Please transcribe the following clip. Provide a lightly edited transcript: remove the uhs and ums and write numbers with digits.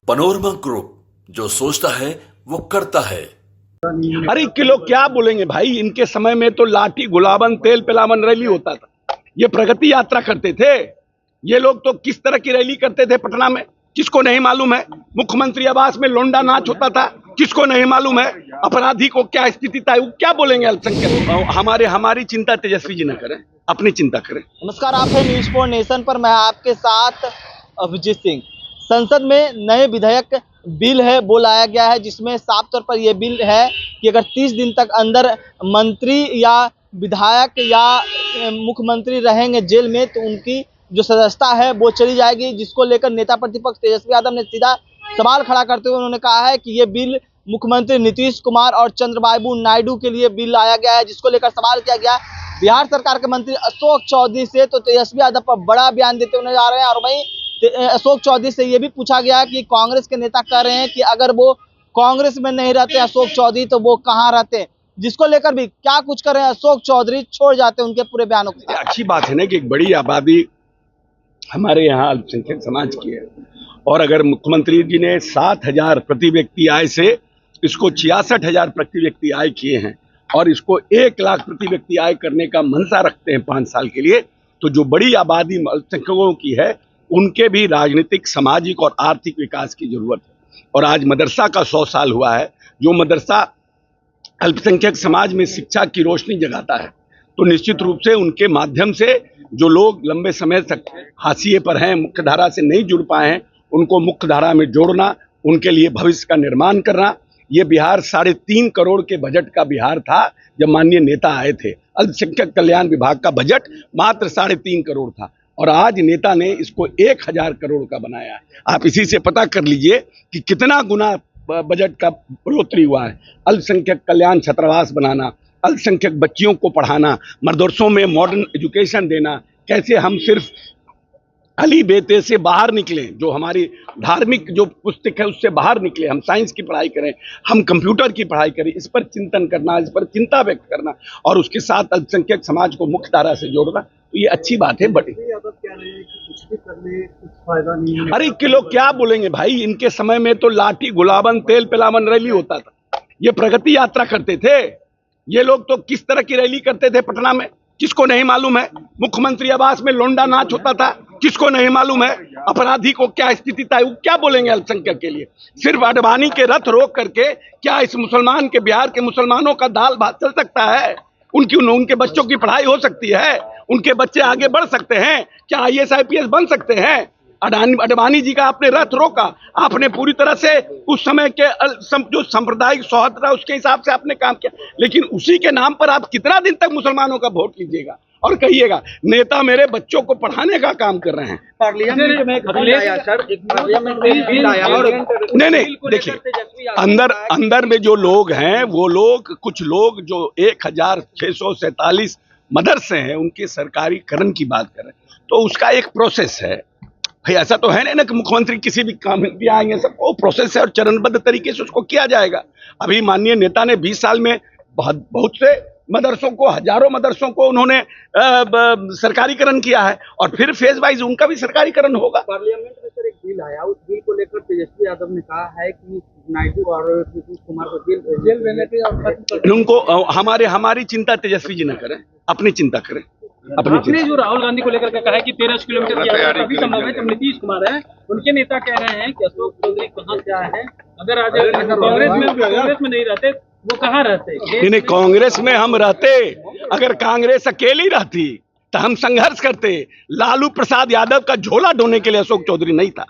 Panorama group, जो सोचता है वो करता है। अरे कि लोग क्या बोलेंगे भाई, इनके समय में तो लाठी गुलाबन तेल पिलावन रैली होता था। ये प्रगति यात्रा करते थे। ये लोग तो किस तरह की रैली करते थे पटना में, किसको नहीं मालूम है। मुख्यमंत्री आवास में लोंडा नाच होता था, किसको नहीं मालूम है। अपराधी को क्या स्थिति था, वो क्या बोलेंगे अल्पसंख्यक। हमारी चिंता तेजस्वी जी न करें, अपनी चिंता करें। नमस्कार, आप है न्यूज़ फॉर नेशन पर। मैं आपके साथ अभिजीत सिंह। संसद में नए विधेयक बिल है वो लाया गया है, जिसमें साफ तौर पर यह बिल है कि अगर 30 दिन तक अंदर मंत्री या विधायक या मुख्यमंत्री रहेंगे जेल में तो उनकी जो सदस्यता है वो चली जाएगी, जिसको लेकर नेता प्रतिपक्ष तेजस्वी यादव ने सीधा सवाल खड़ा करते हुए उन्होंने कहा है कि ये बिल मुख्यमंत्री नीतीश कुमार और चंद्रबाबू नायडू के लिए बिल लाया गया है, जिसको लेकर सवाल किया गया बिहार सरकार के मंत्री अशोक चौधरी से। तो तेजस्वी यादव पर बड़ा बयान देते हुए जा रहे हैं। और वहीं अशोक चौधरी से ये भी पूछा गया कि कांग्रेस के नेता कह रहे हैं कि अगर वो कांग्रेस में नहीं रहते अशोक चौधरी तो वो कहाँ रहते, जिसको लेकर भी क्या कुछ कर रहे हैं अशोक चौधरी, छोड़ जाते हैं उनके पूरे बयानों को। अच्छी बात है ना कि एक बड़ी आबादी हमारे यहाँ अल्पसंख्यक समाज की है, और अगर मुख्यमंत्री जी ने 7,000 प्रति व्यक्ति आय से इसको 66,000 प्रति व्यक्ति आय किए हैं और इसको 1 लाख प्रति व्यक्ति आय करने का मनसा रखते हैं 5 साल के लिए, तो जो बड़ी आबादी अल्पसंख्यकों की है उनके भी राजनीतिक, सामाजिक और आर्थिक विकास की जरूरत है। और आज मदरसा का 100 साल हुआ है। जो मदरसा अल्पसंख्यक समाज में शिक्षा की रोशनी जगाता है, तो निश्चित रूप से उनके माध्यम से जो लोग लंबे समय तक हाशिए पर हैं, मुख्य धारा से नहीं जुड़ पाए हैं, उनको मुख्य धारा में जोड़ना, उनके लिए भविष्य का निर्माण करना। ये बिहार 3.5 करोड़ के बजट का बिहार था जब माननीय नेता आए थे। अल्पसंख्यक कल्याण विभाग का बजट मात्र 3.5 करोड़ था और आज नेता ने इसको 1,000 करोड़ का बनाया है। आप इसी से पता कर लीजिए कि कितना गुना बजट का बढ़ोतरी हुआ है। अल्पसंख्यक कल्याण छात्रावास बनाना, अल्पसंख्यक बच्चियों को पढ़ाना, मदरसों में मॉडर्न एजुकेशन देना, कैसे हम सिर्फ अली बेते से बाहर निकलें, जो हमारी धार्मिक जो पुस्तक है उससे बाहर निकले, हम साइंस की पढ़ाई करें, हम कंप्यूटर की पढ़ाई करें, इस पर चिंतन करना, इस पर चिंता व्यक्त करना और उसके साथ अल्पसंख्यक समाज को मुख्य धारा से जोड़ना, तो ये अच्छी बात है। बड़ी कुछ भी करने कुछ फायदा नहीं है। अरे कि लोग क्या बोलेंगे भाई, इनके समय में तो लाठी गुलाबन तेल पिलावन रैली होता था। ये प्रगति यात्रा करते थे। ये लोग तो किस तरह की रैली करते थे पटना में, किसको नहीं मालूम है। मुख्यमंत्री आवास में लोंडा नाच होता था, किसको नहीं मालूम है। अपराधी को क्या स्थिति था, वो क्या बोलेंगे अल्पसंख्यक के लिए। सिर्फ अडवाणी के रथ रोक करके क्या इस मुसलमान के, बिहार के मुसलमानों का दाल भात चल सकता है? उनके बच्चों की पढ़ाई हो सकती है? उनके बच्चे आगे बढ़ सकते हैं? क्या IAS IPS बन सकते हैं? अडवाणी जी का आपने रथ रोका, आपने पूरी तरह से उस समय के जो सांप्रदायिक सौहार्द था उसके हिसाब से आपने काम किया, लेकिन उसी के नाम पर आप कितना दिन तक मुसलमानों का वोट लीजिएगा और कहिएगा नेता मेरे बच्चों को पढ़ाने का काम कर रहे हैं। पार्लियामेंट में बिल आया सर, एक पार्लियामेंट में बिल आया और नहीं देखिए, अंदर में जो लोग हैं वो लोग, कुछ लोग जो 1,647 मदरसे हैं उनके सरकारीकरण की बात कर रहे हैं, तो उसका एक प्रोसेस है भाई। ऐसा तो है नहीं ना कि मुख्यमंत्री किसी भी काम में भी आएंगे, सबको प्रोसेस है और चरणबद्ध तरीके से उसको किया जाएगा। अभी माननीय नेता ने 20 साल में बहुत से मदरसों को, हजारों मदरसों को उन्होंने सरकारीकरण किया है और फिर फेज वाइज उनका भी सरकारीकरण होगा। पार्लियामेंट में सर एक बिल आया, उस बिल को लेकर तेजस्वी यादव ने कहा है कि नायडू और नीतीश कुमार को जेल भेजने के उनको हमारी चिंता तेजस्वी जी न करें, अपनी चिंता करें। आपने जो राहुल गांधी को लेकर कहा है कि 13 किलोमीटर की यात्रा भी संभव है, जब नीतीश कुमार है उनके नेता कह रहे हैं कि अशोक चौधरी कहाँ से आए हैं, अगर आज कांग्रेस में नहीं रहते वो कहाँ रहते? नहीं, कांग्रेस में हम रहते, अगर कांग्रेस अकेली रहती तो हम संघर्ष करते। लालू प्रसाद यादव का झोला ढोने के लिए अशोक चौधरी नहीं था।